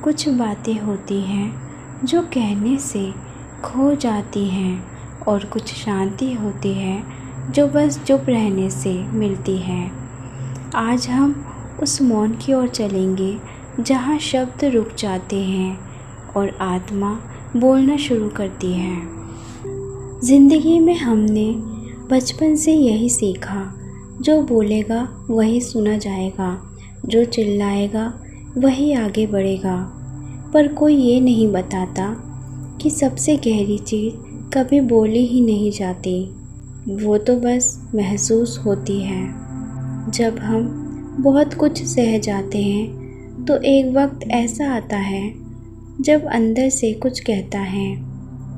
कुछ बातें होती हैं जो कहने से खो जाती हैं और कुछ शांति होती है जो बस चुप रहने से मिलती है। आज हम उस मौन की ओर चलेंगे जहाँ शब्द रुक जाते हैं और आत्मा बोलना शुरू करती है। ज़िंदगी में हमने बचपन से यही सीखा, जो बोलेगा वही सुना जाएगा, जो चिल्लाएगा वही आगे बढ़ेगा। पर कोई ये नहीं बताता कि सबसे गहरी चीज़ कभी बोली ही नहीं जाती, वो तो बस महसूस होती है। जब हम बहुत कुछ सह जाते हैं तो एक वक्त ऐसा आता है जब अंदर से कुछ कहता है,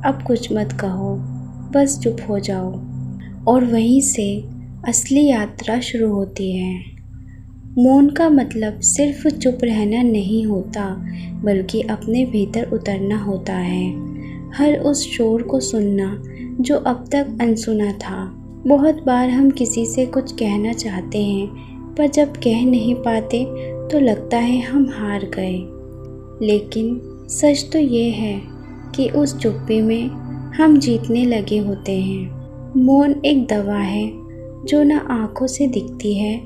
अब कुछ मत कहो, बस चुप हो जाओ। और वहीं से असली यात्रा शुरू होती है। मौन का मतलब सिर्फ चुप रहना नहीं होता, बल्कि अपने भीतर उतरना होता है। हर उस शोर को सुनना जो अब तक अनसुना था। बहुत बार हम किसी से कुछ कहना चाहते हैं, पर जब कह नहीं पाते तो लगता है हम हार गए। लेकिन सच तो ये है कि उस चुप्पी में हम जीतने लगे होते हैं। मौन एक दवा है जो ना आँखों से दिखती है,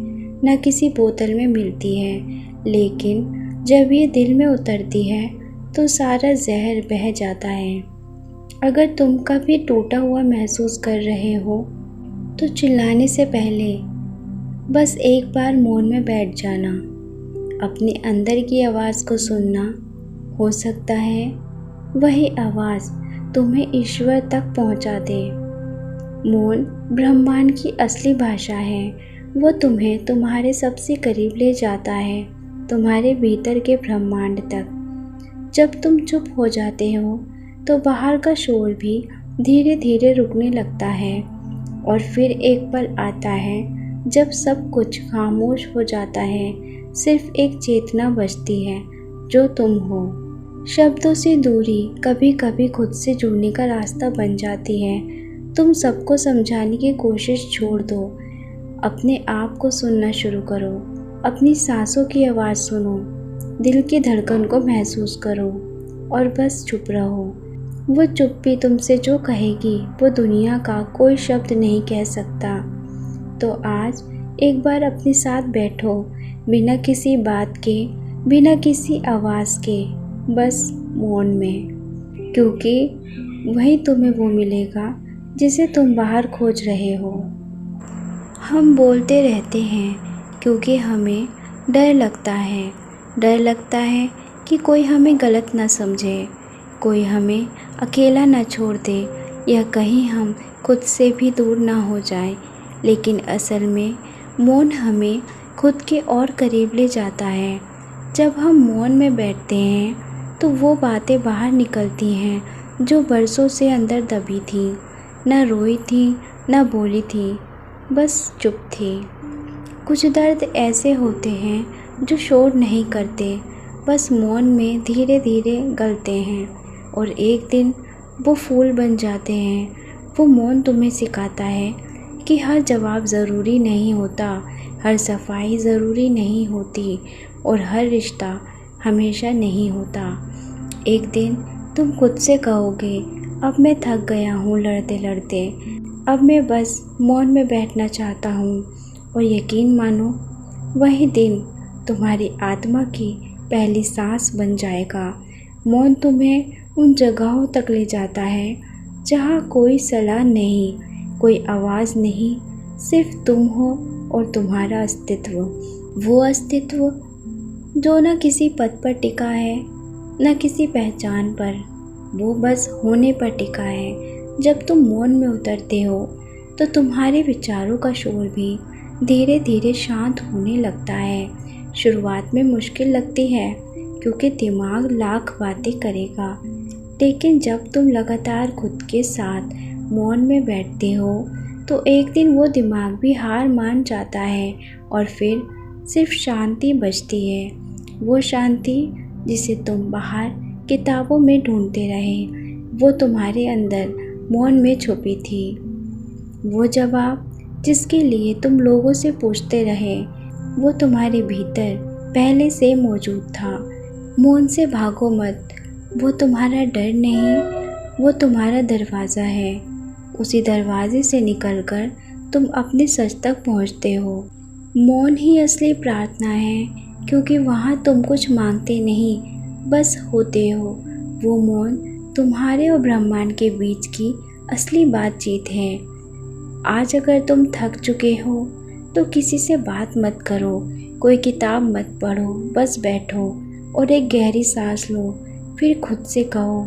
ना किसी बोतल में मिलती है, लेकिन जब ये दिल में उतरती है तो सारा जहर बह जाता है। अगर तुम कभी टूटा हुआ महसूस कर रहे हो तो चिल्लाने से पहले बस एक बार मौन में बैठ जाना, अपने अंदर की आवाज़ को सुनना। हो सकता है वही आवाज़ तुम्हें ईश्वर तक पहुंचा दे। मौन ब्रह्मांड की असली भाषा है। वो तुम्हें तुम्हारे सबसे करीब ले जाता है, तुम्हारे भीतर के ब्रह्मांड तक। जब तुम चुप हो जाते हो तो बाहर का शोर भी धीरे धीरे रुकने लगता है, और फिर एक पल आता है जब सब कुछ खामोश हो जाता है। सिर्फ एक चेतना बचती है, जो तुम हो। शब्दों से दूरी कभी कभी खुद से जुड़ने का रास्ता बन जाती है। तुम सबको समझाने की कोशिश छोड़ दो, अपने आप को सुनना शुरू करो। अपनी सांसों की आवाज़ सुनो, दिल की धड़कन को महसूस करो और बस चुप रहो। वो चुप्पी तुमसे जो कहेगी वो दुनिया का कोई शब्द नहीं कह सकता। तो आज एक बार अपने साथ बैठो, बिना किसी बात के, बिना किसी आवाज़ के, बस मौन में, क्योंकि वही तुम्हें वो मिलेगा जिसे तुम बाहर खोज रहे हो। हम बोलते रहते हैं क्योंकि हमें डर लगता है। डर लगता है कि कोई हमें गलत ना समझे, कोई हमें अकेला ना छोड़ दे, या कहीं हम खुद से भी दूर ना हो जाए। लेकिन असल में मौन हमें खुद के और करीब ले जाता है। जब हम मौन में बैठते हैं तो वो बातें बाहर निकलती हैं जो बरसों से अंदर दबी थी, ना रोई थी, ना बोली थी, बस चुप थी। कुछ दर्द ऐसे होते हैं जो शोर नहीं करते, बस मौन में धीरे धीरे गलते हैं, और एक दिन वो फूल बन जाते हैं। वो मौन तुम्हें सिखाता है कि हर जवाब ज़रूरी नहीं होता, हर सफाई ज़रूरी नहीं होती, और हर रिश्ता हमेशा नहीं होता। एक दिन तुम खुद से कहोगे, अब मैं थक गया हूँ लड़ते लड़ते, अब मैं बस मौन में बैठना चाहता हूँ। और यकीन मानो, वही दिन तुम्हारी आत्मा की पहली सांस बन जाएगा। मौन तुम्हें उन जगहों तक ले जाता है जहाँ कोई सलाह नहीं, कोई आवाज़ नहीं, सिर्फ तुम हो और तुम्हारा अस्तित्व। वो अस्तित्व जो न किसी पद पर टिका है, न किसी पहचान पर, वो बस होने पर टिका है। जब तुम मौन में उतरते हो तो तुम्हारे विचारों का शोर भी धीरे धीरे शांत होने लगता है। शुरुआत में मुश्किल लगती है क्योंकि दिमाग लाख बातें करेगा, लेकिन जब तुम लगातार खुद के साथ मौन में बैठते हो तो एक दिन वो दिमाग भी हार मान जाता है, और फिर सिर्फ शांति बचती है। वो शांति जिसे तुम बाहर किताबों में ढूंढते रहे, वो तुम्हारे अंदर मौन में छुपी थी। वो जवाब जिसके लिए तुम लोगों से पूछते रहे, वो तुम्हारे भीतर पहले से मौजूद था। मौन से भागो मत, वो तुम्हारा डर नहीं, वो तुम्हारा दरवाज़ा है। उसी दरवाजे से निकलकर तुम अपने सच तक पहुंचते हो। मौन ही असली प्रार्थना है, क्योंकि वहाँ तुम कुछ मांगते नहीं, बस होते हो। वो मौन तुम्हारे और ब्रह्मांड के बीच की असली बातचीत है। आज अगर तुम थक चुके हो तो किसी से बात मत करो, कोई किताब मत पढ़ो, बस बैठो और एक गहरी सांस लो। फिर खुद से कहो,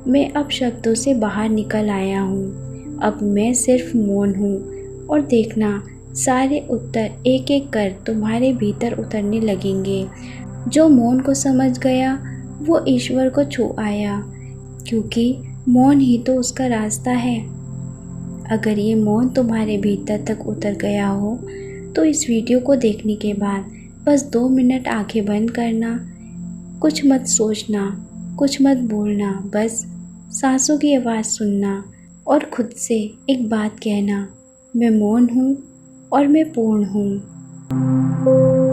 मैं अब शब्दों से बाहर निकल आया हूँ, अब मैं सिर्फ मौन हूँ। और देखना, सारे उत्तर एक एक कर तुम्हारे भीतर उतरने लगेंगे। जो मौन को समझ गया वो ईश्वर को छू आया, क्योंकि मौन ही तो उसका रास्ता है। अगर ये मौन तुम्हारे भीतर तक उतर गया हो तो इस वीडियो को देखने के बाद बस 2 मिनट आंखें बंद करना, कुछ मत सोचना, कुछ मत बोलना, बस सांसों की आवाज़ सुनना और खुद से एक बात कहना, मैं मौन हूँ और मैं पूर्ण हूँ।